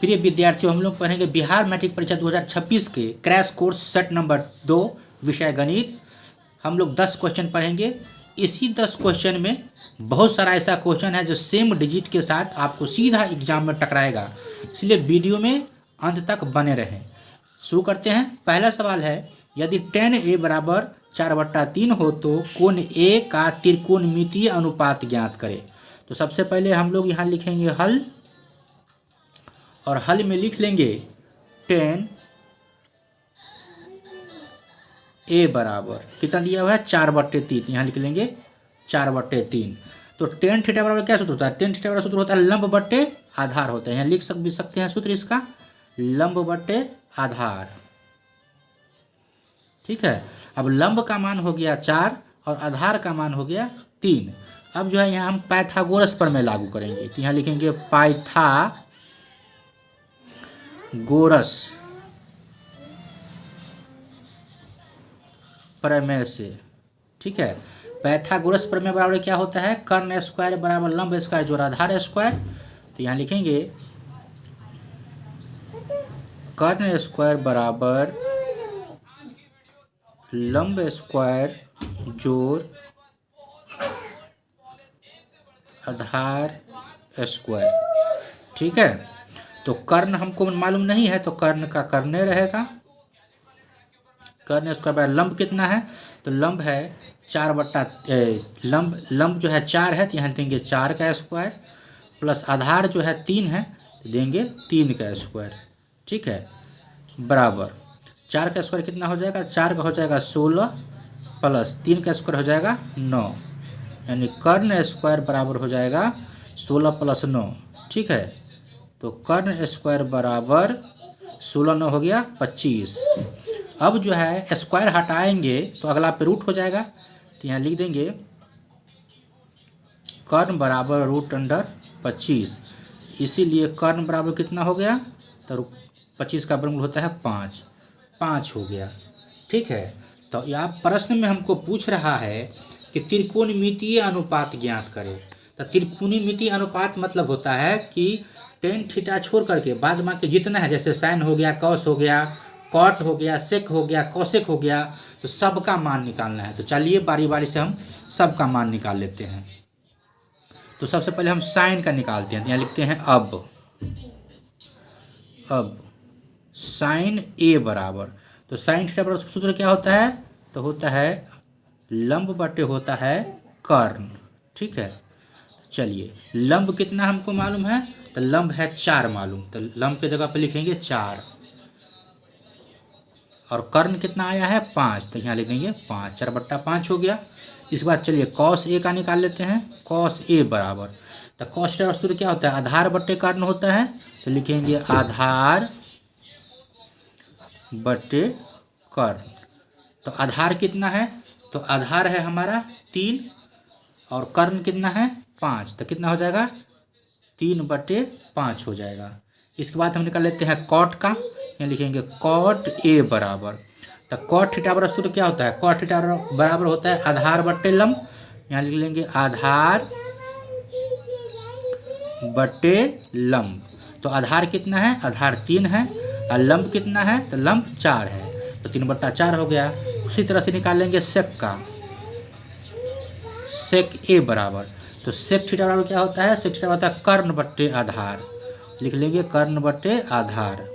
प्रिय विद्यार्थियों, हम लोग पढ़ेंगे बिहार मैट्रिक परीक्षा 2026 के क्रैश कोर्स सेट नंबर 2 विषय गणित। हम लोग 10 क्वेश्चन पढ़ेंगे। इसी 10 क्वेश्चन में बहुत सारा ऐसा क्वेश्चन है जो सेम डिजिट के साथ आपको सीधा एग्जाम में टकराएगा, इसलिए वीडियो में अंत तक बने रहें। शुरू करते हैं। पहला सवाल है, यदि tan a बराबर 4/3 हो तो कोण a का त्रिकोणमितीय अनुपात ज्ञात करें। तो सबसे पहले हम लोग यहाँ लिखेंगे हल, और हल में लिख लेंगे tan a बराबर कितना दिया हुआ है 4/3, यहाँ लिख लेंगे 4/3। तो tan थीटा बराबर क्या सूत्र होता है? tan थीटा बराबर सूत्र होता है लंब बट्टे आधार होता है। यहाँ लिख भी सकते हैं सूत्र इसका, लंब बट्टे आधार। ठीक है, अब लंब का मान हो गया 4 और आधार का मान हो गया 3। अब जो है यहाँ हम पाइथागोरस प्रमेय लागू करेंगे। तो यहाँ लिखेंगे पाइथागोरस प्रमेय से। ठीक है, पाइथागोरस प्रमेय बराबर क्या होता है? कर्ण स्क्वायर बराबर लंब स्क्वायर जोड़ आधार स्क्वायर। तो यहाँ लिखेंगे कर्ण स्क्वायर बराबर लंब स्क्वायर जोड़ आधार स्क्वायर। ठीक है, तो कर्ण हमको मालूम नहीं है तो कर्ण का कर्ण रहेगा। कर्ण स्क्वायर बराबर लंब कितना है? तो लंब है 4 लंब जो है 4 है, तो यहाँ देंगे 4 का स्क्वायर, प्लस आधार जो है 3 है तो देंगे 3 का स्क्वायर। ठीक है, बराबर 4 का स्क्वायर कितना हो जाएगा? 4 का हो जाएगा 16, प्लस 3 का स्क्वायर हो जाएगा 9, यानी कर्ण स्क्वायर बराबर हो जाएगा 16 + 9। ठीक है, तो कर्ण स्क्वायर बराबर 16 9 हो गया 25। अब जो है स्क्वायर हटाएंगे तो अगला पे रूट हो जाएगा। तो यहाँ लिख देंगे कर्ण बराबर √25। इसीलिए कर्ण बराबर कितना हो गया? तो 25 का वर्गमूल होता है 5 हो गया। ठीक है, तो यह प्रश्न में हमको पूछ रहा है कि त्रिकोणमितीय अनुपात ज्ञात करें। तो त्रिकोणमितीय अनुपात मतलब होता है कि tan थीटा छोड़ करके बाद बाकी जितना है, जैसे साइन हो गया, कॉस हो गया, कॉट हो गया, सेक हो गया, कोसेक हो गया, तो सबका मान निकालना है। तो चलिए बारी बारी से हम सबका मान निकाल लेते हैं। तो सबसे पहले हम साइन का निकालते हैं। यहाँ लिखते हैं अब साइन a बराबर, तो साइन थीटा बराबर सूत्र क्या होता है? तो होता है लंब बटे होता है कर्ण। ठीक है, चलिए लंब कितना हमको मालूम है? तो लंब है 4 मालूम, तो लंब के जगह पे लिखेंगे 4, और कर्ण कितना आया है 5, तो यहाँ लिखेंगे 5, 4/5 हो गया। इस बार चलिए कॉस a का निकाल लेते हैं। कॉस a बराबर, तो कॉस का सूत्र क्या होता है? आधार बटे कर्ण होता है, तो लिखेंगे आधार बटे कर्ण। तो आधार कितना है? तो आधार है हमारा 3 और कर्ण कितना है 5, तो कितना हो जाएगा? 3/5 हो जाएगा। इसके बाद हम निकाल लेते हैं कॉट का। यहाँ लिखेंगे कॉट a बराबर, तो कॉट थीटा बराबर सूत्र क्या होता है? कॉट थीटा बराबर होता है आधार बटे लंब। यहाँ लिख लेंगे आधार बटे लंब। तो आधार कितना है? आधार 3 है, और लंब कितना है? तो लंब 4 है, तो 3/4 हो गया। उसी तरह से निकाल लेंगे सेक का, सेक a बराबर, तो सेक थीटा बराबर क्या होता है? सेक थीटा होता है कर्ण बटे आधार, लिख लेंगे कर्ण बटे आधार।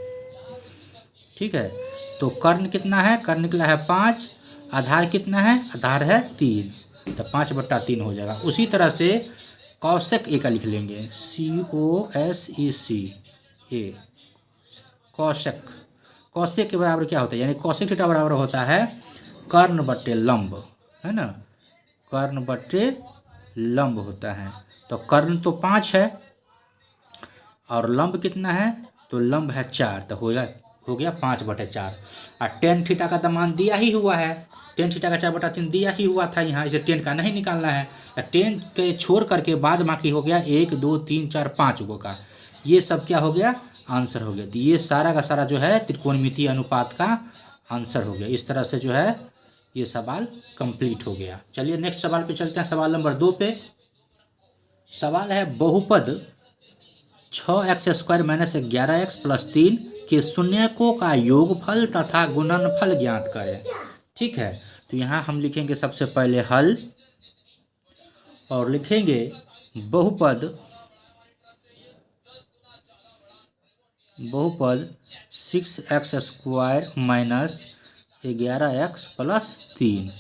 ठीक है, तो कर्ण कितना है? कर्ण निकला है 5, आधार कितना है? आधार है 3, तो 5/3 हो जाएगा। उसी तरह से कौशिक a का लिख लेंगे, COSEC a, कौशिक के बराबर क्या होता है? यानी कौशिक थीटा बराबर होता है कर्ण बटे लंब, है ना, कर्ण बटे लंब होता है। तो कर्ण तो 5 है और लंब कितना है? तो लंब है 4, तो हो गया 5/4। और tan थीटा का तो मान दिया ही हुआ है, tan थीटा का 4/3 दिया ही हुआ था यहाँ, इसे tan का नहीं निकालना है। tan के छोड़ करके बाद बाकी हो गया 1 2 3 4 5 गो का, ये सब क्या हो गया? आंसर हो गया। तो ये सारा का सारा जो है त्रिकोणमितीय अनुपात का आंसर हो गया। इस तरह से जो है ये सवाल कंप्लीट हो गया। चलिए नेक्स्ट सवाल पे चलते हैं, सवाल नंबर 2 पे। सवाल है बहुपद 6x² माइनस 11x प्लस 3 के शून्यकों का योगफल तथा गुणनफल ज्ञात करें। ठीक है, तो यहाँ हम लिखेंगे सबसे पहले हल और लिखेंगे बहुपद 6x² माइनस 11x प्लस 3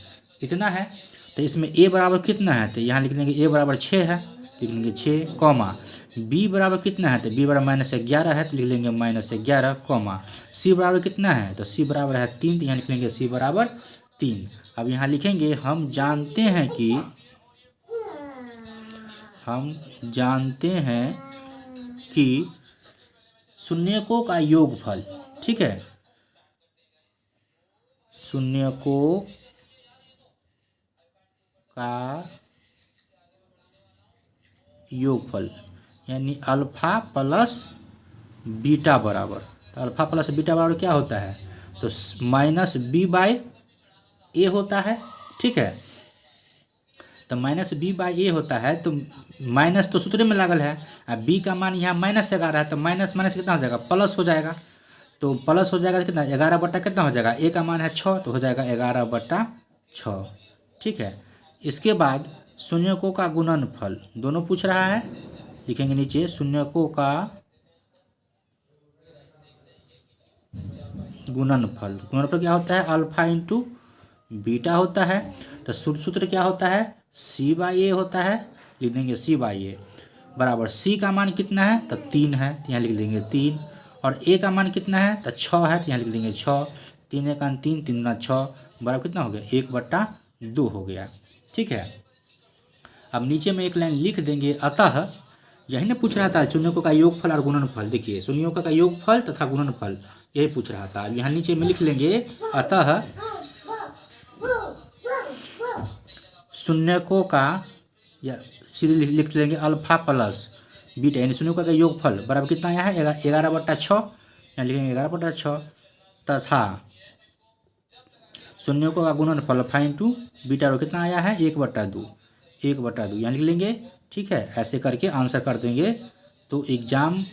इतना है। तो इसमें a बराबर कितना है, तो यहाँ लिख लेंगे a बराबर 6 है, लिख लेंगे 6 कॉमा। b बराबर कितना है, तो b बराबर -11 है, तो लिख लेंगे -11 कॉमा। c बराबर कितना है, तो c बराबर है 3, तो यहाँ लिख लेंगे c बराबर 3। अब यहाँ लिखेंगे हम जानते हैं कि शून्यकों का योगफल, ठीक है, शून्यकों का योगफल यानी अल्फा प्लस बीटा बराबर, तो अल्फा प्लस बीटा बराबर क्या होता है, तो -b/a होता है। ठीक है, तो -b/a होता है, तो माइनस तो सूत्र में लागल है, अब b का मान यहाँ -11 है, तो माइनस माइनस कितना हो जाएगा, प्लस हो जाएगा। तो प्लस हो जाएगा तो कितना, 11 बटा कितना हो जाएगा, a का मान है 6, तो हो जाएगा 11/6। ठीक है, इसके बाद शून्यकों का गुणनफल दोनों पूछ रहा है, लिखेंगे नीचे शून्यकों का गुणनफल। गुणनफल क्या होता है, अल्फा इंटू बीटा होता है। तो सूत्र क्या होता है, c/a होता है, लिख देंगे c/a बराबर c का मान कितना है, तो 3 है, तो यहाँ लिख देंगे 3, और a का मान कितना है, तो 6 है, तो यहाँ लिख देंगे 6। 3 × 3 3 × 6 बराबर कितना हो गया, 1/2 हो गया। ठीक है, अब नीचे में एक लाइन लिख देंगे, अतः यही ना पूछ रहा था शून्यकों का योगफल और गुणनफल। देखिए शून्यकों का योगफल तथा गुणनफल यही पूछ रहा था। अब यहाँ नीचे में लिख लेंगे, अतः शून्यकों का, या सीधे लिख लेंगे अल्फा प्लस बीटा यानी शून्यकों का योगफल बराबर कितना आया है, 11/6, यहाँ लिखेंगे 11/6 तथा शून्यकों का गुणनफल अल्फा इंटू बीटा कितना आया है, 1/2 यहाँ लिख लेंगे। ठीक है, ऐसे करके आंसर कर देंगे। तो एग्जाम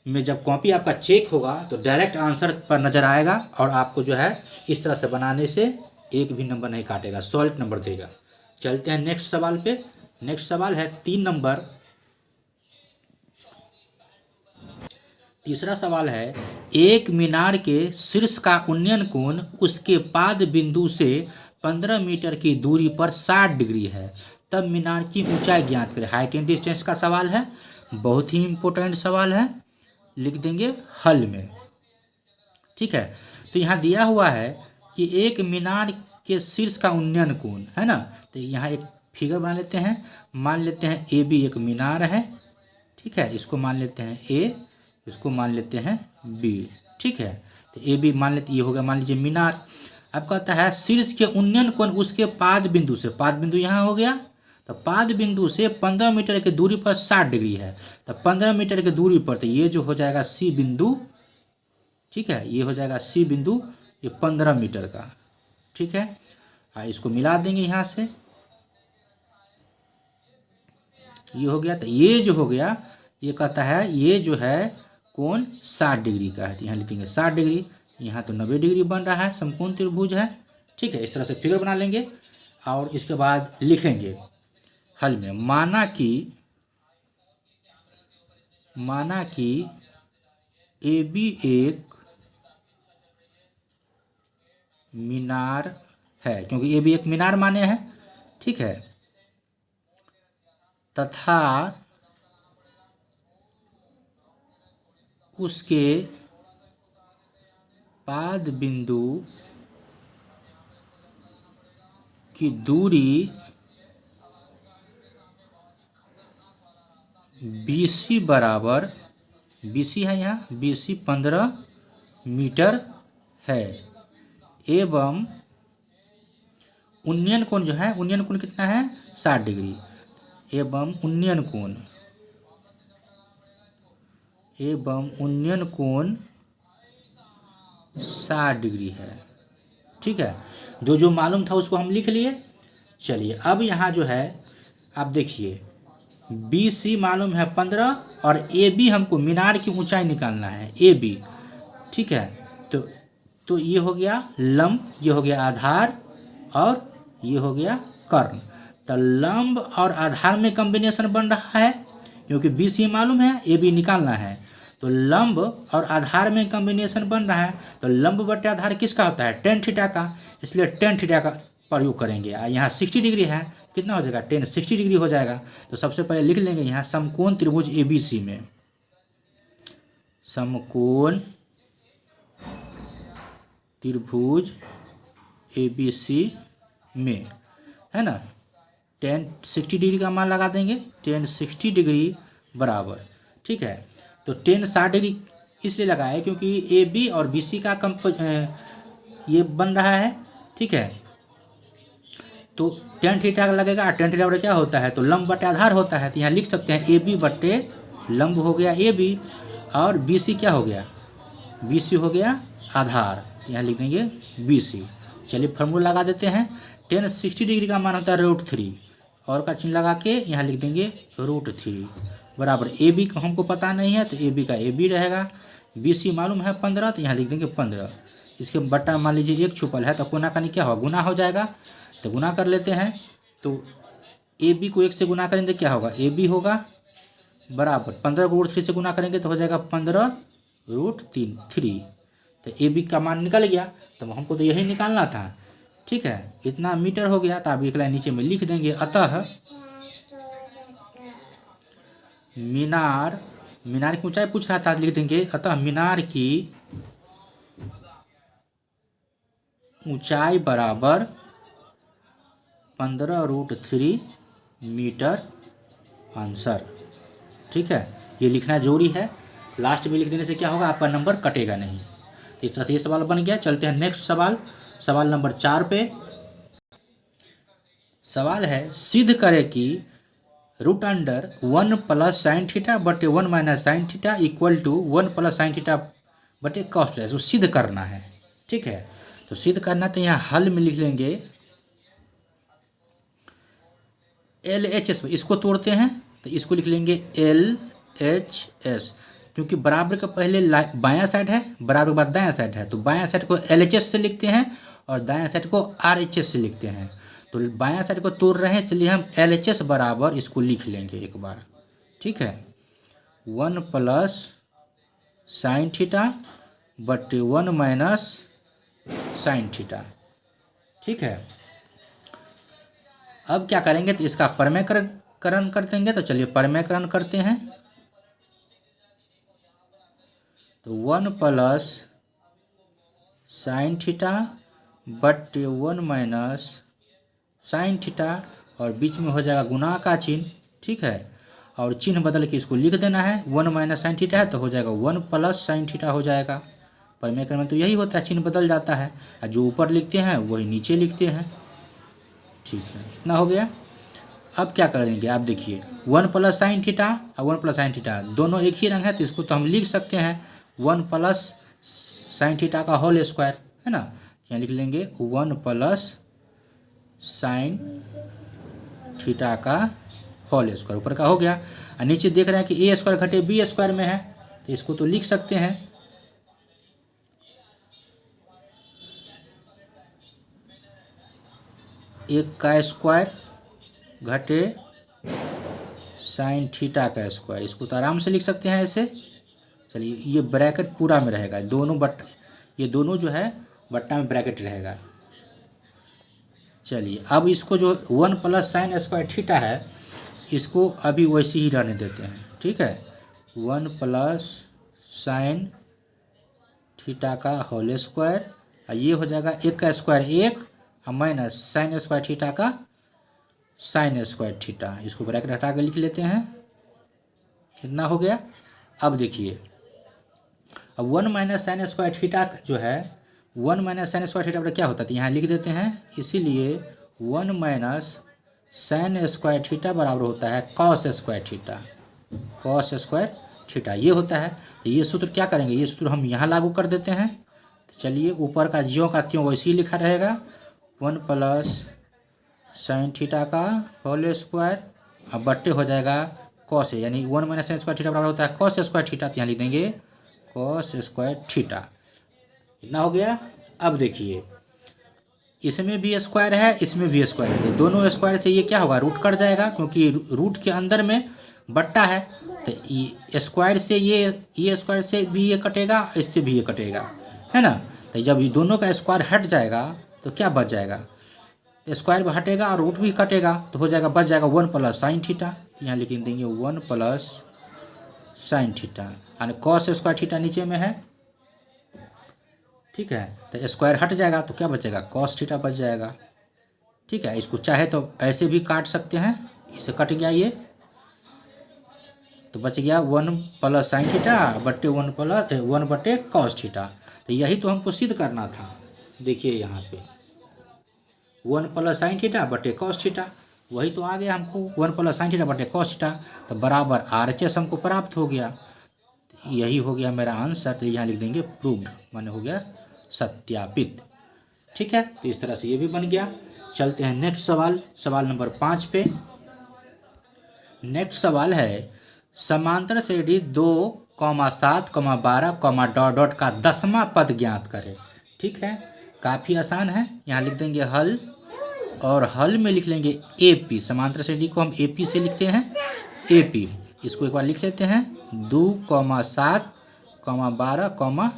में जब कॉपी आपका चेक होगा तो डायरेक्ट आंसर पर नज़र आएगा, और आपको जो है इस तरह से बनाने से एक भी नंबर नहीं काटेगा, सॉलिड नंबर देगा। चलते हैं नेक्स्ट सवाल पे। नेक्स्ट सवाल है 3 नंबर। तीसरा सवाल है, एक मीनार के शीर्ष का उन्नयन कोण उसके पाद बिंदु से 15 मीटर की दूरी पर 60 डिग्री है, तब मीनार की ऊंचाई ज्ञात करें। हाइट एंड डिस्टेंस का सवाल है, बहुत ही इंपॉर्टेंट सवाल है, लिख देंगे हल में। ठीक है, तो यहाँ दिया हुआ है कि एक मीनार के शीर्ष का उन्नयन कोण है ना, तो यहाँ एक फिगर बना लेते हैं। मान लेते हैं ए बी एक मीनार है, ठीक है, इसको मान लेते हैं ए, इसको मान लेते हैं बी। ठीक है, तो ए बी मान लेते, ये हो गया मान लीजिए मीनार। अब कहता है शीर्ष के उन्नयन कोण उसके पाद बिंदु से, पाद बिंदु यहाँ हो गया, तो पाद बिंदु से 15 मीटर की दूरी पर 60 डिग्री है, तो 15 मीटर की दूरी पर, तो ये जो हो जाएगा सी बिंदु। ठीक है, ये हो जाएगा सी बिंदु, ये 15 मीटर का। ठीक है, इसको मिला देंगे यहाँ से, ये हो गया। तो ये जो हो गया, ये कहता है ये जो है कोण 60 डिग्री का है, तो यहाँ लिखेंगे 60 डिग्री। यहाँ तो 90 डिग्री बन रहा है, समकोण त्रिभुज है। ठीक है, इस तरह से फिगर बना लेंगे और इसके बाद लिखेंगे हल में, माना कि ए बी एक मीनार है, क्योंकि ए बी एक मीनार माने हैं। ठीक है, तथा उसके पाद बिंदु की दूरी BC बराबर, BC है यहाँ, BC 15 मीटर है, एवं उन्नयन कोण जो है, उन्नयन कोण कितना है 60 डिग्री, एवं उन्नयन कोण 60 डिग्री है। ठीक है, जो मालूम था उसको हम लिख लिए। चलिए अब यहाँ जो है आप देखिए, बी सी मालूम है 15 और ए बी हमको मीनार की ऊंचाई निकालना है ए बी। ठीक है, तो ये हो गया लंब, ये हो गया आधार और ये हो गया कर्ण। तो लंब और आधार में कॉम्बिनेशन बन रहा है क्योंकि बी सी मालूम है ए बी निकालना है। तो लंब और आधार में कॉम्बिनेशन बन रहा है, तो लंब बटे आधार किसका होता है? टेन थीटा का, इसलिए टेन थीटा का प्रयोग करेंगे। यहाँ 60 डिग्री है, कितना हो जाएगा? 60 डिग्री हो जाएगा। तो सबसे पहले लिख लेंगे यहाँ समकोण त्रिभुज ए बी सी में, समकोण त्रिभुज ए बी सी में, है ना, 60 डिग्री का मान लगा देंगे, 60 डिग्री बराबर। ठीक है, तो 60 डिग्री इसलिए लगाए क्योंकि ए बी और बी सी का ये बन रहा है। ठीक है, तो टेन थीटा लगेगा, टेन थीटा बटे क्या होता है? तो लंब बटे आधार होता है। तो यहाँ लिख सकते हैं ए बी बटे लंब हो गया ए बी और बी सी क्या हो गया? बी सी हो गया आधार। यहाँ लिख देंगे बी सी। चलिए फॉर्मूला लगा देते हैं। 60 डिग्री का मान होता है √3 और का चिन्ह लगा के यहाँ लिख देंगे √3 बराबर ए बी का हमको पता नहीं है तो ए बी का ए बी रहेगा। बी सी मालूम है 15 तो यहाँ लिख देंगे 15। इसके बट्टा मान लीजिए 1 छुपल है तो कोना का क्या होगा? गुना हो जाएगा। तो गुना कर लेते हैं। तो ए बी को 1 से गुना करेंगे क्या होगा? ए बी होगा बराबर 15 को √3 से गुना करेंगे तो हो जाएगा 15√3। तो ए बी का मान निकल गया। तो हमको तो यही निकालना था। ठीक है, इतना मीटर हो गया। तो आप एक लाइन नीचे में लिख देंगे, अतः मीनार की ऊंचाई पूछ रहा था, लिख देंगे अतः मीनार की ऊंचाई बराबर 15√3 मीटर आंसर। ठीक है, ये लिखना जरूरी है। लास्ट में लिख देने से क्या होगा? आपका नंबर कटेगा नहीं। तो इस तरह से ये सवाल बन गया। चलते हैं नेक्स्ट सवाल, सवाल नंबर 4 पे। सवाल है, सिद्ध करें कि √1 प्लस साइन थीटा बटे 1 minus sine theta equal to 1 plus sine theta बटे कॉस थीटा। तो सिद्ध करना है। ठीक है, तो सिद्ध करना तो यहाँ हल में लिख लेंगे LHS। इसको तोड़ते हैं तो इसको लिख लेंगे LHS, क्योंकि बराबर का पहले बायां साइड है, बराबर के बाद दायां साइड है। तो बायां साइड को LHS से लिखते हैं और दायां साइड को RHS से लिखते हैं। तो बायां साइड को तोड़ रहे हैं, इसलिए हम LHS बराबर इसको लिख लेंगे एक बार। ठीक है, 1 प्लस साइन थीटा बटे 1 माइनस साइन थीटा। ठीक है, अब क्या करेंगे? तो इसका परमेयकरण कर देंगे। तो चलिए परमेयकरण करते हैं। तो 1 प्लस साइन थीटा बटे 1 माइनस साइन थीटा और बीच में हो जाएगा गुना का चिन्ह। ठीक है, और चिन्ह बदल के इसको लिख देना है। 1 माइनस साइन थीटा है तो हो जाएगा 1 प्लस साइन थीटा हो जाएगा। परमेयकरण में तो यही होता है, चिन्ह बदल जाता है और जो ऊपर लिखते हैं वही नीचे लिखते हैं। ठीक है, इतना हो गया। अब क्या करेंगे आप देखिए, 1 प्लस साइन थीटा और 1 प्लस साइन थीटा दोनों एक ही रंग है, तो इसको तो हम लिख सकते हैं 1 प्लस साइन थीटा का होल स्क्वायर, है ना। यहाँ लिख लेंगे 1 प्लस साइन थीटा का होल स्क्वायर, ऊपर का हो गया। और नीचे देख रहे हैं कि ए स्क्वायर घटे बी स्क्वायर में है, तो इसको तो लिख सकते हैं एक का स्क्वायर घटे साइन थीटा का स्क्वायर। इसको तो आराम से लिख सकते हैं ऐसे। चलिए, ये ब्रैकेट पूरा में रहेगा, ये दोनों जो है बट्टा में ब्रैकेट रहेगा। चलिए, अब इसको जो 1 प्लस साइन स्क्वायर थीटा है इसको अभी वैसे ही रहने देते हैं। ठीक है, 1 प्लस साइन थीटा का होल स्क्वायर, और ये हो जाएगा 1 का स्क्वायर 1 और माइनस साइन स्क्वायर थीटा का साइन स्क्वायर थीटा। इसको ब्रैकेट हटा के लिख लेते हैं। कितना हो गया? अब देखिए, अब 1 माइनस साइन स्क्वायर थीटा जो है 1 माइनस साइन स्क्वायर थीटा क्या होता है? तो यहाँ लिख देते हैं। इसीलिए 1 माइनस साइन स्क्वायर थीटा बराबर होता है cos square theta. Cos square theta ये होता है। तो ये सूत्र क्या करेंगे? ये सूत्र हम यहाँ लागू कर देते हैं। तो चलिए, ऊपर का ज्यों का त्यों वैसे ही लिखा रहेगा, 1 प्लस साइन थीटा का होल स्क्वायर अब बट्टे हो जाएगा कॉस ए, यानी 1 माइनस साइन स्क्वायर थीटा बराबर होता है कॉस स्क्वायर थीटा। तो यहाँ लिख देंगे कॉस स्क्वायर थीटा। इतना हो गया। अब देखिए इसमें भी स्क्वायर है, इसमें भी स्क्वायर है, तो दोनों स्क्वायर से ये क्या होगा, रूट कट जाएगा, क्योंकि रूट के अंदर में बट्टा है। तो ये स्क्वायर से ये स्क्वायर से भी ये कटेगा, इससे भी ये कटेगा, है ना। तो जब ये दोनों का स्क्वायर हट जाएगा तो क्या बच जाएगा, स्क्वायर भी हटेगा और रूट भी कटेगा, तो हो जाएगा बच जाएगा 1 प्लस साइन थीटा। यहाँ लिख देंगे 1 प्लस साइन थीटा, यानी कॉस स्क्वायर थीटा नीचे में है, ठीक है। तो स्क्वायर हट जाएगा तो क्या बचेगा, कॉस थीटा बच जाएगा, ठीक है। इसको चाहे तो ऐसे भी काट सकते हैं, इसे कट गया ये, तो बच गया 1 प्लस साइन थीटा बट्टे 1 बट्टे कॉस थीटा। तो यही तो हमको सिद्ध करना था। देखिए यहाँ पे 1 प्लस साइन थीटा बट्टे कॉस थीटा, वही तो आ गया हमको 1 प्लस साइन थीटा बट्टे कॉस थीटा, तो बराबर RHS हमको प्राप्त हो गया। तो यही हो गया मेरा आंसर। तो यहाँ लिख देंगे प्रूव्ड, माने हो गया सत्यापित, ठीक है। तो इस तरह से ये भी बन गया। चलते हैं नेक्स्ट सवाल, सवाल नंबर 5 पे। नेक्स्ट सवाल है समांतर श्रेणी 2, 7, 12, डॉट डॉट का 10वां पद ज्ञात करें, ठीक है। काफ़ी आसान है। यहाँ लिख देंगे हल, और हल में लिख लेंगे AP। समांतर श्रेणी को हम AP से लिखते हैं, AP। इसको एक बार लिख लेते हैं 2, 7, 12,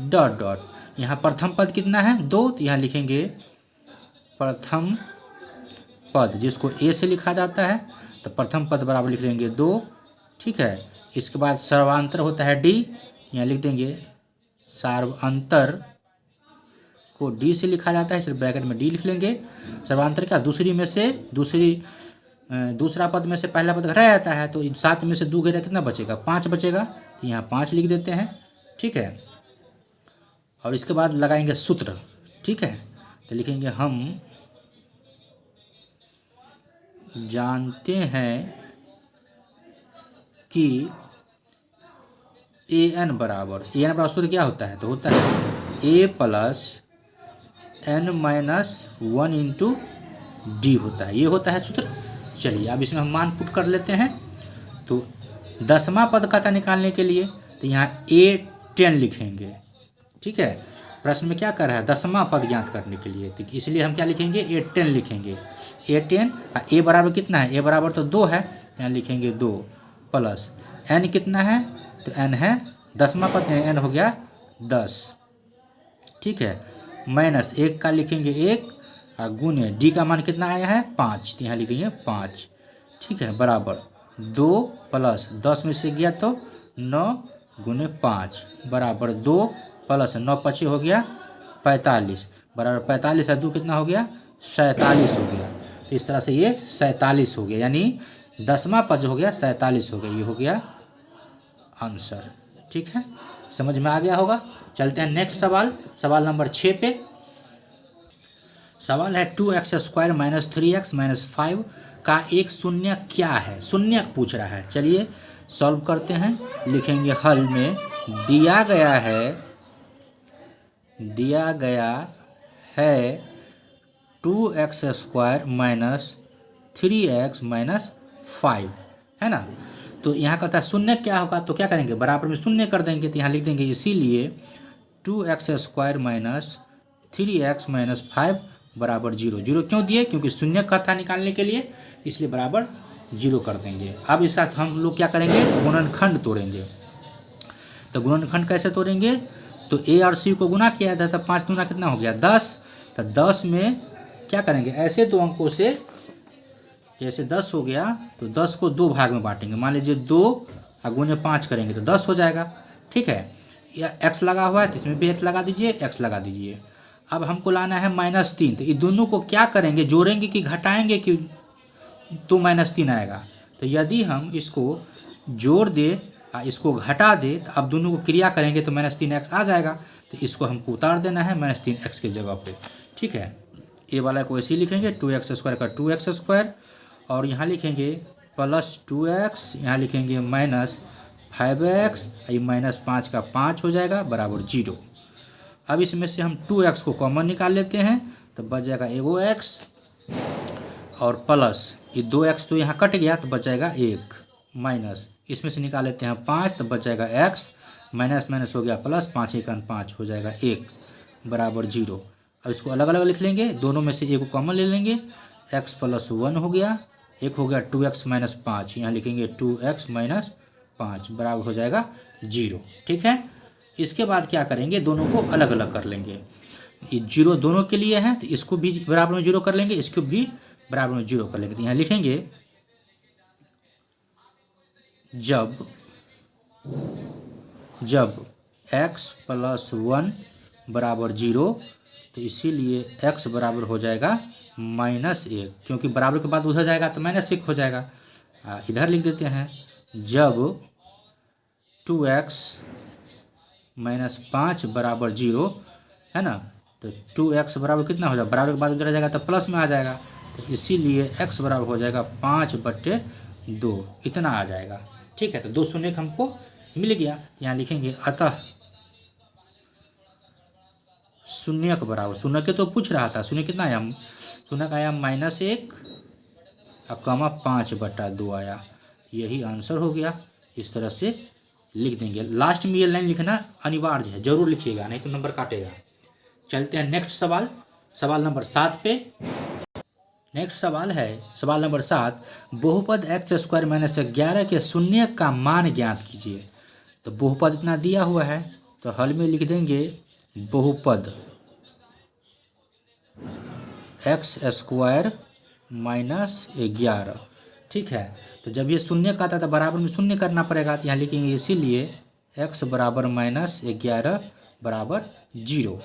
डॉट डॉट। यहाँ प्रथम पद कितना है 2, तो यहाँ लिखेंगे प्रथम पद, जिसको A से लिखा जाता है, तो प्रथम पद बराबर लिख लेंगे 2, ठीक है। इसके बाद सर्वांतर होता है D, यहाँ लिख देंगे सर्वांतर को D से लिखा जाता है, सिर्फ ब्रैकेट में D लिख लेंगे। सर्वांतर का दूसरा पद में से पहला पद घटाया जाता है, तो 7 में से 2 गया कितना बचेगा, 5 बचेगा, तो यहाँ 5 लिख देते हैं, ठीक है। और इसके बाद लगाएंगे सूत्र, ठीक है। तो लिखेंगे हम जानते हैं कि AN बराबर सूत्र क्या होता है, तो होता है A plus N-1 into D होता है, ये होता है सूत्र। चलिए अब इसमें हम मान पुट कर लेते हैं। तो 10वां पद का था निकालने के लिए, तो यहाँ A10 लिखेंगे, ठीक है। प्रश्न में क्या कर रहा है, 10वां पद ज्ञात करने के लिए, तो इसलिए हम क्या लिखेंगे, A10 लिखेंगे। A10 A बराबर कितना है, A बराबर तो 2 है, यहाँ लिखेंगे 2 प्लस N कितना है, तो N है 10वां पद में N हो गया 10, ठीक है। माइनस 1 का लिखेंगे 1, और गुने D का मान कितना आया है 5, तो यहाँ लिखेंगे 5, ठीक है, बराबर 2 प्लस 10 में से गया तो 9 गुने 5 बराबर 2 प्लस 9 5 हो गया 45, बराबर 45 और 2 कितना हो गया 47 हो गया। तो इस तरह से ये 47 हो गया, यानी 10वां पद हो गया 47 हो गया, ये हो गया आंसर, ठीक है। समझ में आ गया होगा। चलते हैं नेक्स्ट सवाल, सवाल नंबर 6 पे। सवाल है 2x² माइनस 3x माइनस 5 का एक शून्य क्या है, शून्य पूछ रहा है। चलिए सॉल्व करते हैं। लिखेंगे हल में दिया गया है 2x² माइनस 3x माइनस 5, है ना। तो यहाँ कहता है शून्य क्या होगा, तो क्या करेंगे, बराबर में शून्य कर देंगे। तो यहाँ लिख देंगे इसीलिए 2x² माइनस 3x माइनस 5 बराबर 0। 0 क्यों दिए, क्योंकि शून्य का था निकालने के लिए, इसलिए बराबर 0 कर देंगे। अब इसका हम लोग क्या करेंगे, गुणनखंड तोड़ेंगे। तो गुणनखंड कैसे तोड़ेंगे, तो A और C को गुना किया था, तब 5 गुना कितना हो गया 10। तो 10 में क्या करेंगे, ऐसे 2 अंकों से, जैसे 10 हो गया तो 10 को 2 भाग में बांटेंगे। मान लीजिए 2 और गुने 5 करेंगे तो 10 हो जाएगा, ठीक है। या x लगा हुआ है तो इसमें भी x लगा दीजिए, x लगा दीजिए। अब हमको लाना है -3, तो ये दोनों को क्या करेंगे, जोड़ेंगे कि घटाएंगे, कि तो -3 आएगा। तो यदि हम इसको जोड़ दे और इसको घटा दे, तो अब दोनों को क्रिया करेंगे तो -3x आ जाएगा। तो इसको हमको उतार देना है -3x के जगह पे, ठीक है। ए वाला को ऐसे ही लिखेंगे 2x² का 2x², और यहाँ लिखेंगे +2x, यहाँ लिखेंगे -5x, ये -5 का 5 हो जाएगा बराबर 0। अब इसमें से हम 2x को कॉमन निकाल लेते हैं, तो बच जाएगा एगो x और प्लस ये 2x तो यहाँ कट गया तो बच जाएगा 1 माइनस इसमें से निकाल लेते हैं 5 तो बच जाएगा x माइनस माइनस हो गया प्लस 5 1 5 हो जाएगा 1 बराबर 0। अब इसको अलग अलग लिख लेंगे, दोनों में से एक को कॉमन ले लेंगे, x प्लस 1 हो गया, एक हो गया 2x माइनस 5, यहाँ लिखेंगे 2x माइनस 5 बराबर हो जाएगा 0। ठीक है, इसके बाद क्या करेंगे, दोनों को अलग अलग कर लेंगे। ये 0 दोनों के लिए है तो इसको भी बराबर में 0 कर लेंगे, इसको भी बराबर में 0 कर लेंगे। तो यहाँ लिखेंगे जब x प्लस 1 बराबर 0 तो इसीलिए x बराबर हो जाएगा -1, क्योंकि बराबर के बाद उधर जाएगा तो -1 हो जाएगा। इधर लिख देते हैं जब 2x माइनस 5 बराबर 0 है ना, तो 2x बराबर कितना हो जाएगा, बराबर के बाद उधर जाएगा तो प्लस में आ जाएगा, तो इसीलिए x बराबर हो जाएगा 5/2 इतना आ जाएगा। ठीक है, तो 2 शून्य हमको मिल गया। यहाँ लिखेंगे अतः शून्य के बराबर, शून्य के तो पूछ रहा था, शून्य कितना आया, शून्य का आया -1 और कमा 5/2 आया, यही आंसर हो गया। इस तरह से लिख देंगे। लास्ट में ये लाइन लिखना अनिवार्य है, जरूर लिखिएगा नहीं तो नंबर काटेगा। चलते हैं नेक्स्ट सवाल, सवाल नंबर 7 पे। नेक्स्ट सवाल है सवाल नंबर 7, बहुपद x² माइनस 11 के शून्य का मान ज्ञात कीजिए। तो बहुपद इतना दिया हुआ है तो हल में लिख देंगे बहुपद x² माइनस 11। ठीक है, तो जब ये शून्य का था तो बराबर में शून्य करना पड़ेगा, तो यहाँ लिखेंगे इसीलिए x बराबर -11 बराबर 0।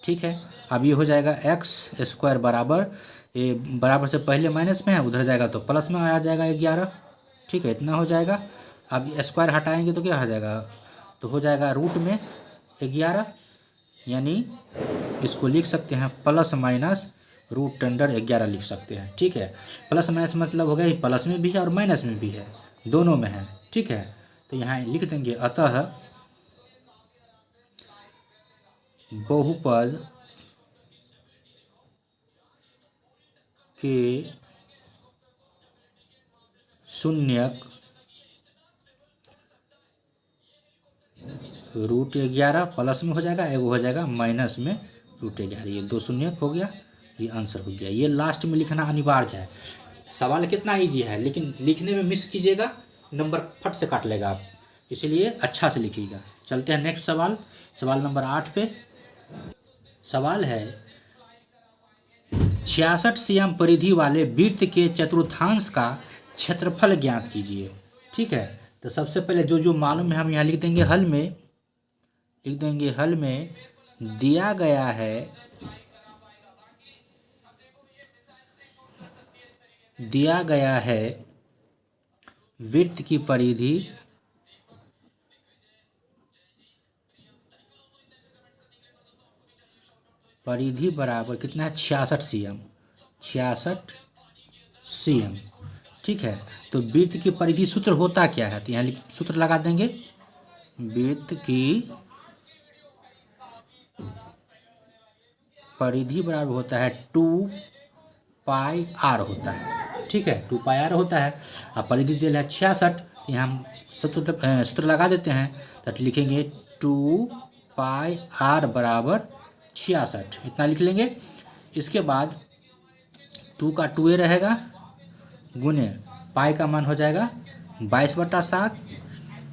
ठीक है, अब ये हो जाएगा x² बराबर, ये बराबर से पहले माइनस में है, उधर जाएगा तो प्लस में आ जाएगा 11। ठीक है, इतना हो जाएगा। अब स्क्वायर हटाएंगे तो क्या हो जाएगा, तो हो जाएगा रूट में 11, यानी इसको लिख सकते हैं प्लस माइनस √11 लिख सकते हैं। ठीक है, प्लस माइनस मतलब हो गया प्लस में भी है और माइनस में भी है, दोनों में है। ठीक है, तो यहाँ लिख देंगे अतः बहुपद के शून्यक √11 प्लस में हो जाएगा, एगो हो जाएगा माइनस में √11, ये 2 शून्यक हो गया, ये आंसर हो गया। ये लास्ट में लिखना अनिवार्य है। सवाल कितना इजी है, लेकिन लिखने में मिस कीजिएगा नंबर फट से काट लेगा आप, इसलिए अच्छा से लिखिएगा। चलते हैं नेक्स्ट सवाल, सवाल नंबर 8 पे। सवाल है 66 cm परिधि वाले वृत्त के चतुर्थांश का क्षेत्रफल ज्ञात कीजिए। ठीक है, तो सबसे पहले जो जो मालूम है हम यहाँ लिख देंगे हल में, लिख देंगे हल में दिया गया है वृत्त की परिधि बराबर कितना है 66 cm। ठीक है, तो वृत्त की परिधि सूत्र होता क्या है, तो यहाँ सूत्र लगा देंगे, वृत्त की परिधि बराबर होता है 2πr होता है। ठीक है, 2πr होता है। अब परिधि दिया है 66, यहाँ हम सूत्र लगा देते हैं, तो लिखेंगे 2πr बराबर 66, इतना लिख लेंगे। इसके बाद 2 का 2a रहेगा, गुने पाई का मान हो जाएगा 22/7।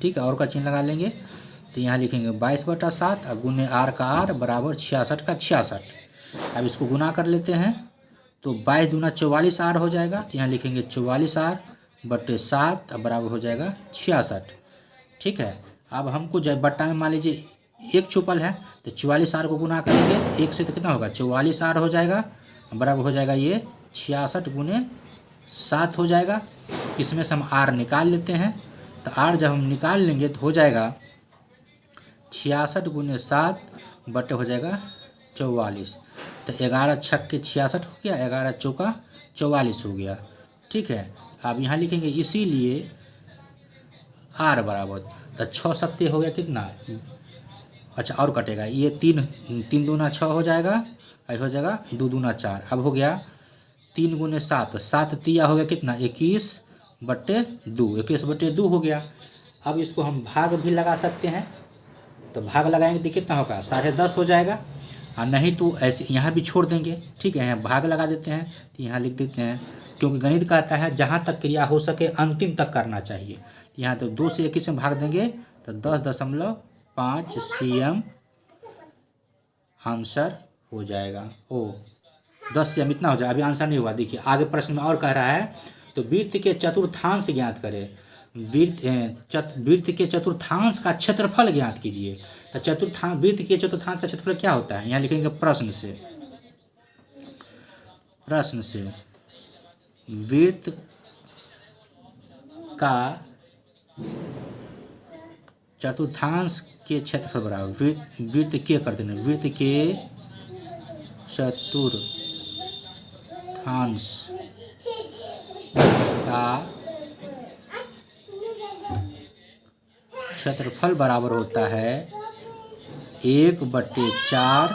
ठीक है, और का चिन्ह लगा लेंगे, तो यहाँ लिखेंगे 22/7 और गुने r का r बराबर 66 का 66। अब इसको गुना कर लेते हैं, तो 22 दूना 44 r हो जाएगा, तो यहाँ लिखेंगे 44r/7 बराबर हो जाएगा 66। ठीक है, अब हमको जब बट्टा में मान लीजिए 1 छुपल है, तो 44r को गुना करेंगे 1 से, तो कितना होगा 44r हो जाएगा, बराबर हो जाएगा ये 66 गुने 7 हो जाएगा। इसमें से हम r निकाल लेते हैं, तो r जब हम निकाल लेंगे तो हो जाएगा 66 गुने 7 बटे हो जाएगा 44, तो 11 छक्के 66 हो गया, 11 चौका 44 हो गया। ठीक है, अब यहाँ लिखेंगे इसीलिए r बराबर, तो 6 सत्ते हो गया कितना, अच्छा और कटेगा, ये 3 दूना 6 हो जाएगा, हो जाएगा 2 दूना 4। अब हो गया 3 गुने 7, 7 तिया हो गया कितना 21/2, 21/2 हो गया। अब इसको हम भाग भी लगा सकते हैं, तो भाग लगाएंगे तो कितना होगा 10.5 हो जाएगा। और नहीं तो ऐसे यहाँ भी छोड़ देंगे, ठीक है, यहाँ भाग लगा देते हैं, तो यहाँ लिख देते हैं, क्योंकि गणित कहता है जहाँ तक क्रिया हो सके अंतिम तक करना चाहिए। यहाँ तो 2 से 21 में भाग देंगे तो 10.5 cm आंसर हो जाएगा। 10 cm इतना हो जाएगा। अभी आंसर नहीं हुआ, देखिए आगे प्रश्न में और कह रहा है, तो वृत्त के चतुर्थांश ज्ञात करें। वृत्त के चतुर्थांश का क्षेत्रफल ज्ञात कीजिए। तो वृत्त के चतुर्थांश का क्षेत्रफल क्या होता है, यहाँ लिखेंगे प्रश्न से वृत्त का चतुर्थांश के क्षेत्रफल बराबर वृत्त के कर देना, वृत्त के चतुर्थांश का क्षेत्रफल बराबर होता है 1/4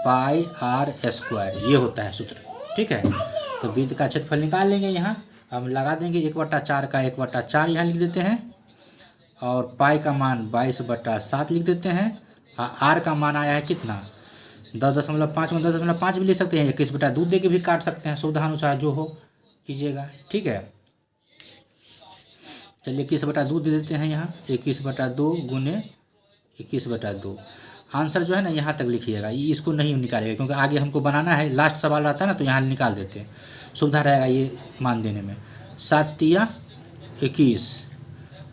पाई आर स्क्वायर, ये होता है सूत्र, ठीक है। तो वृत्त का क्षेत्रफल निकाल लेंगे, यहाँ हम लगा देंगे 1/4 का 1/4 यहाँ लिख देते हैं, और पाई का मान 22/7 लिख देते हैं, और आर का मान आया है कितना 10.5 में 10.5 भी ले सकते हैं, 21/2 दे के भी काट सकते हैं, सुविधानुसार जो हो कीजिएगा, ठीक है। चलिए 21/2 दे देते हैं, यहाँ 21/2 गुने 21/2। आंसर जो है ना यहाँ तक लिखिएगा, इसको नहीं निकालेगा क्योंकि आगे हमको बनाना है, लास्ट सवाल रहता है ना, तो यहाँ निकाल देते हैं, सुविधा रहेगा ये मान देने में। 7 तिया 21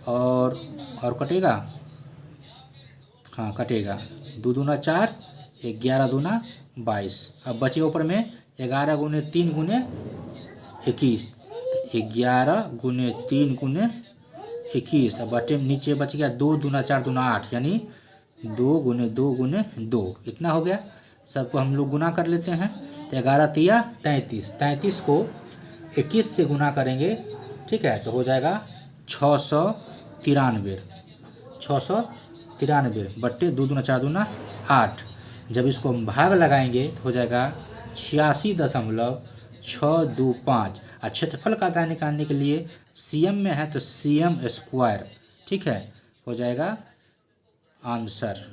और कटेगा, हाँ कटेगा, 2 दूना 4, 11 दूना 22। अब बचे ऊपर में 11 गुने 3 गुने 21, 11 गुने 3 गुने 21। अब बटे नीचे बच गया 2 दूना 4 दूना 8, यानी 2 गुने 2 गुने 2, इतना हो गया। सबको हम लोग गुना कर लेते हैं, तो 11 तिया 33, 33 को 21 से गुना करेंगे, ठीक है, तो हो जाएगा 693 बट्टे 2 दूना 4 दूना 8। जब इसको हम भाग लगाएंगे तो हो जाएगा 86.625। और क्षेत्रफल का आधा निकालने के लिए cm में है तो cm स्क्वायर, ठीक है, हो जाएगा आंसर,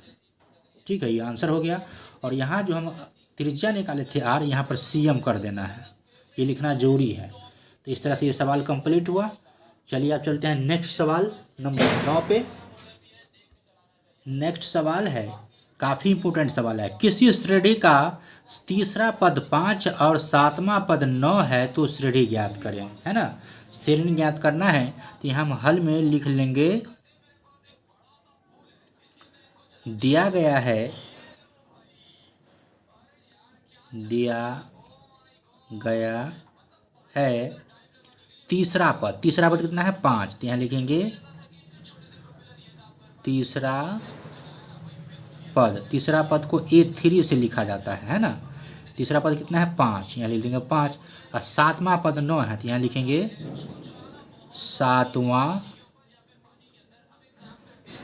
ठीक है, ये आंसर हो गया। और यहाँ जो हम त्रिज्या निकाले थे r, यहाँ पर cm कर देना है, ये लिखना जरूरी है। तो इस तरह से ये सवाल कंप्लीट हुआ। चलिए आप चलते हैं नेक्स्ट सवाल नंबर 9 पे। नेक्स्ट सवाल है, काफ़ी इंपॉर्टेंट सवाल है, किसी श्रेणी का तीसरा पद 5 और 7वां पद 9 है तो श्रेणी ज्ञात करें, है ना। श्रेणी ज्ञात करना है तो हम हल में लिख लेंगे, दिया गया है तीसरा पद कितना है 5, तो यहाँ लिखेंगे तीसरा पद को A3 से लिखा जाता है ना। तीसरा पद कितना है 5, यहाँ लिख देंगे 5। और 7वां पद 9 है तो यहाँ लिखेंगे 7वां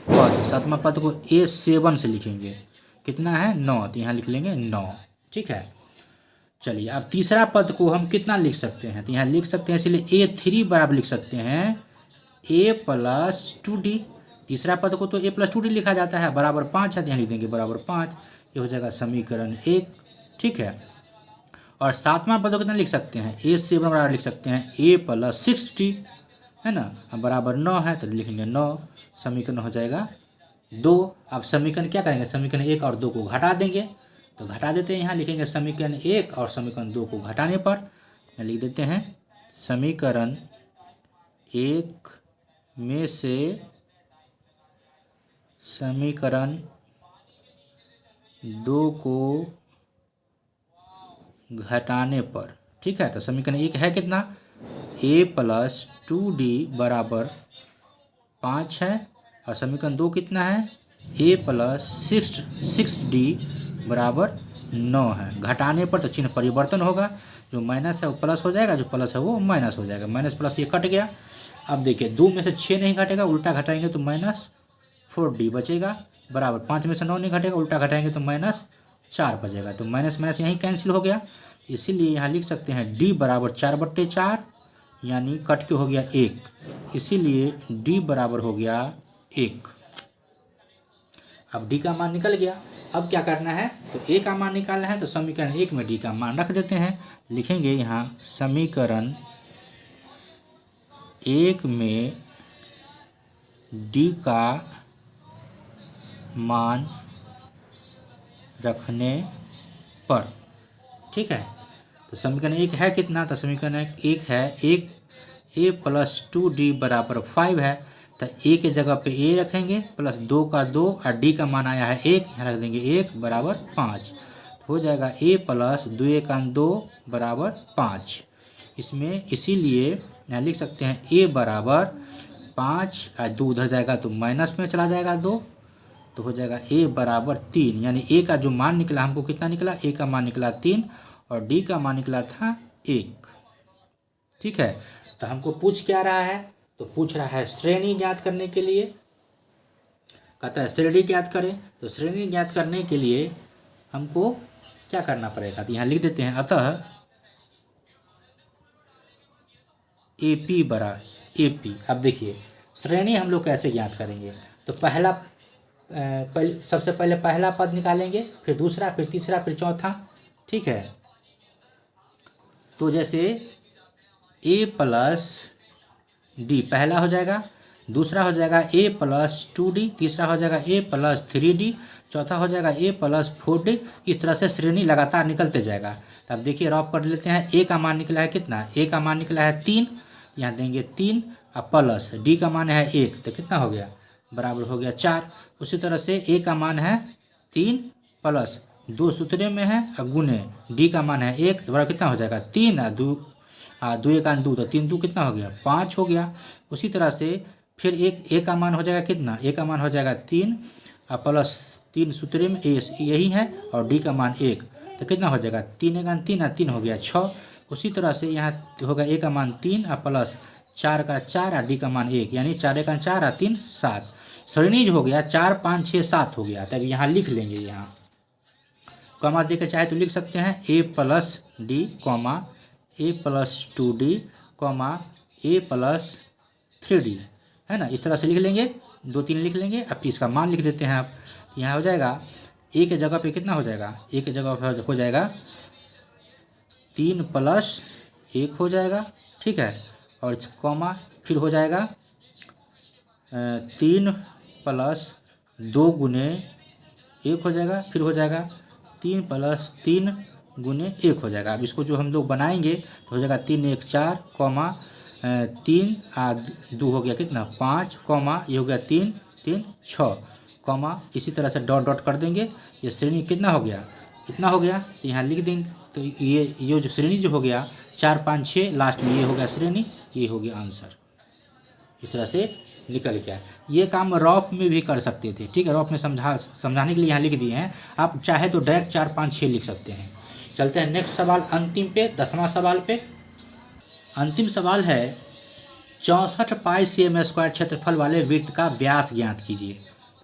पद। 7वां पद को A7 से लिखेंगे, कितना है 9, तो यहाँ लिख लेंगे 9, ठीक है। चलिए अब तीसरा पद को हम कितना लिख सकते हैं, तो यहाँ लिख सकते हैं, इसलिए A3 बराबर लिख सकते हैं A+2D। तीसरा पद को तो A+2D लिखा जाता है, बराबर 5 है, तो यहाँ लिख देंगे बराबर 5, ये हो जाएगा समीकरण 1, ठीक है। और 7वां पद को कितना लिख सकते हैं, A7 बराबर लिख सकते हैं A+6D, है ना, अब बराबर 9 है तो लिखेंगे 9, समीकरण हो जाएगा 2। अब समीकरण क्या करेंगे, समीकरण 1 और 2 को घटा देंगे, तो घटा देते हैं, यहाँ लिखेंगे समीकरण 1 और समीकरण 2 को घटाने पर यहाँ लिख देते हैं समीकरण 1 में से समीकरण 2 को घटाने पर, ठीक है। तो समीकरण 1 है कितना A+2D बराबर 5 है, और समीकरण 2 कितना है A+6D बराबर 9 है। घटाने पर तो चिन्ह परिवर्तन होगा, जो माइनस है वो प्लस हो जाएगा, जो प्लस है वो माइनस हो जाएगा, माइनस प्लस ये कट गया। अब देखिए 2 में से 6 नहीं घटेगा, उल्टा घटाएंगे तो -4D बचेगा, बराबर 5 में से 9 नहीं घटेगा, उल्टा घटाएंगे तो -4 बचेगा, तो माइनस माइनस यहीं कैंसिल हो गया। इसीलिए यहाँ लिख सकते हैं d बराबर 4/4, यानी कट के हो गया 1, इसीलिए d बराबर हो गया 1। अब d का मान निकल गया। अब क्या करना है, तो a का मान निकालना है, तो समीकरण 1 में d का मान रख देते हैं। लिखेंगे यहाँ समीकरण 1 में d का मान रखने पर, ठीक है। तो समीकरण 1 है कितना, तो समीकरण 1 है 1a + 2d बराबर 5 है, तो a के जगह पे a रखेंगे प्लस 2 का 2 और d का मान आया है 1, यहाँ रख देंगे 1 बराबर 5, हो जाएगा a + 2 का 2 बराबर 5। इसमें इसीलिए यहाँ लिख सकते हैं a बराबर 5 और 2 उधर जाएगा तो माइनस में चला जाएगा 2, तो हो जाएगा a बराबर 3, यानी a का जो मान निकला हमको कितना निकला, a का मान निकला 3 और d का मान निकला था 1, ठीक है। तो हमको पूछ क्या रहा है, तो पूछ रहा है श्रेणी ज्ञात करने के लिए, कहता है श्रेणी ज्ञात करें। तो श्रेणी ज्ञात करने के लिए हमको क्या करना पड़ेगा, तो यहाँ लिख देते हैं अतः AP बराबर AP। अब देखिए श्रेणी हम लोग कैसे ज्ञात करेंगे, तो सबसे पहले पहला पद निकालेंगे, फिर दूसरा, फिर तीसरा, फिर चौथा, ठीक है। तो जैसे a + d पहला हो जाएगा, दूसरा हो जाएगा a + 2d, तीसरा हो जाएगा a + 3d, चौथा हो जाएगा a + 4d। इस तरह से श्रेणी लगातार निकलते जाएगा। तो अब देखिए रफ कर लेते हैं, a का मान निकला है कितना, a का मान निकला है 3, यहाँ देंगे 3 और प्लस d का मान है 1, तो कितना हो गया, बराबर हो गया 4। उसी तरह से a का मान है 3 प्लस 2 सूत्रे में है और गुने d का मान है 1, तो बराबर कितना हो जाएगा 3 और 2 1 का 2, तो 3 2 कितना हो गया 5 हो गया। उसी तरह से फिर a का मान हो जाएगा कितना, a का मान हो जाएगा 3 और प्लस 3 सूत्रे में यही है और d का मान 1, तो कितना हो जाएगा 3 1 3 और 3 हो गया 6। उसी तरह से यहाँ होगा a का मान 3 और प्लस 4 का 4 और d का मान 1, यानी 4 1 4 और 3 7। श्रेणी जो हो गया 4 5 6 7 हो गया। तब यहाँ लिख लेंगे, यहाँ कॉमा देकर चाहे तो लिख सकते हैं a + d, a + 2d, a + 3d, है ना। इस तरह से लिख लेंगे, 2 3 लिख लेंगे। अब इसका मान लिख देते हैं आप, यहाँ हो जाएगा a के जगह पे कितना हो जाएगा, a के जगह पे हो जाएगा 3 + 1 हो जाएगा, ठीक है। और कॉमा फिर हो जाएगा 3 + 2 गुने 1 हो जाएगा, फिर हो जाएगा 3 + 3 गुने 1 हो जाएगा। अब इसको जो हम लोग बनाएंगे तो हो जाएगा 3 1 4, 3 और 2 हो गया कितना 5, ये हो गया 3 3 6, इसी तरह से डॉट डॉट कर देंगे। ये श्रेणी कितना हो गया, इतना हो गया, तो यहाँ लिख देंगे। तो ये जो श्रेणी जो हो गया 4 5 6, लास्ट में ये हो गया श्रेणी, ये हो गया आंसर। इस तरह से निकल गया। ये काम रफ में भी कर सकते थे, ठीक है। रफ में समझाने के लिए यहाँ लिख दिए हैं, आप चाहे तो डायरेक्ट 4 5 6 लिख सकते हैं। चलते हैं नेक्स्ट सवाल, अंतिम पे, 10वां सवाल पे। अंतिम सवाल है 64 पाई cm² क्षेत्रफल वाले वृत्त का व्यास ज्ञात कीजिए।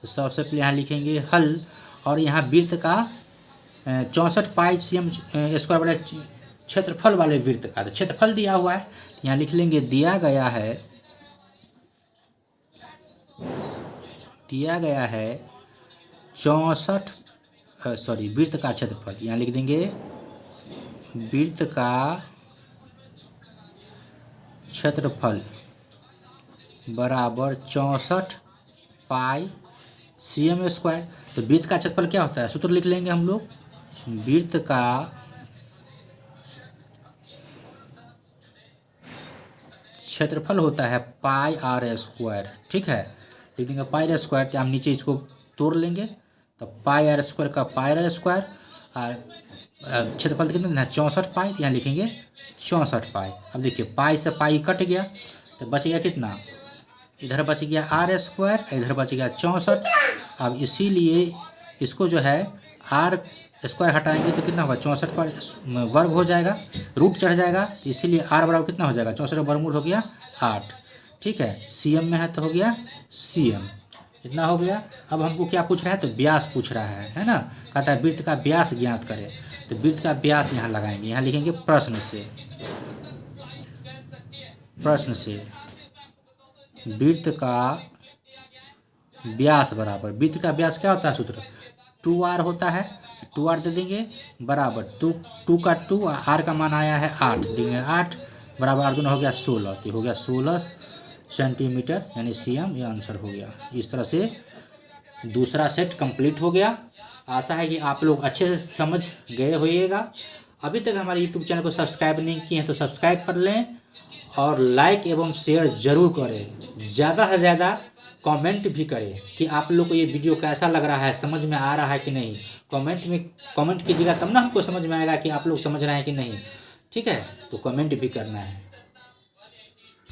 तो सबसे पहले यहाँ लिखेंगे हल, और यहाँ वृत्त का 64 पाई cm² वाले क्षेत्रफल वाले वृत्त का, तो क्षेत्रफल दिया हुआ है, यहाँ लिख लेंगे दिया गया है 64 वृत्त का क्षेत्रफल, यहाँ लिख देंगे वृत्त का क्षेत्रफल बराबर 64 पाई cm²। तो वृत्त का क्षेत्रफल क्या होता है, सूत्र लिख लेंगे हम लोग, वृत्त का क्षेत्रफल होता है πr², ठीक है। लिख देंगे πr², क्या हम नीचे इसको तोड़ लेंगे, तो πr² का πr², क्षेत्रफल कितना है 64 पाई, यहाँ लिखेंगे 64 पाई। अब देखिए पाई से पाई कट गया, तो बच गया कितना, इधर बच गया r², इधर बच गया 64। अब इसीलिए इसको जो है r² हटाएंगे तो कितना होगा 64 पर वर्ग हो जाएगा, रूट चढ़ जाएगा, तो इसीलिए r बराबर कितना हो जाएगा 64 का वर्गमूल हो गया 8, ठीक है। cm में है तो हो गया cm। इतना हो गया। अब हमको क्या पूछ रहा है, तो व्यास पूछ रहा है ना। कहता है वृत्त का व्यास ज्ञात करें, तो वृत्त का व्यास यहाँ लगाएंगे, यहाँ लिखेंगे प्रश्न से, प्रश्न से वृत्त का व्यास बराबर, वृत्त का व्यास क्या होता है सूत्र, 2r होता है, 2r दे देंगे बराबर 2 का 2, r का मान आया है 8, देंगे 8 बराबर r दूना हो गया 16, तो हो गया 16 सेंटीमीटर यानी cm, ये आंसर हो गया। इस तरह से दूसरा सेट कंप्लीट हो गया। आशा है कि आप लोग अच्छे से समझ गए होइएगा। अभी तक हमारे यूट्यूब चैनल को सब्सक्राइब नहीं किए हैं तो सब्सक्राइब कर लें और लाइक एवं शेयर ज़रूर करें। ज़्यादा से ज़्यादा कमेंट भी करें कि आप लोग को ये वीडियो कैसा लग रहा है, समझ में आ रहा है कि नहीं। कमेंट में कमेंट कीजिएगा, तब ना हमको समझ में आएगा कि आप लोग समझ रहे हैं कि नहीं। ठीक है, तो कमेंट भी करना है।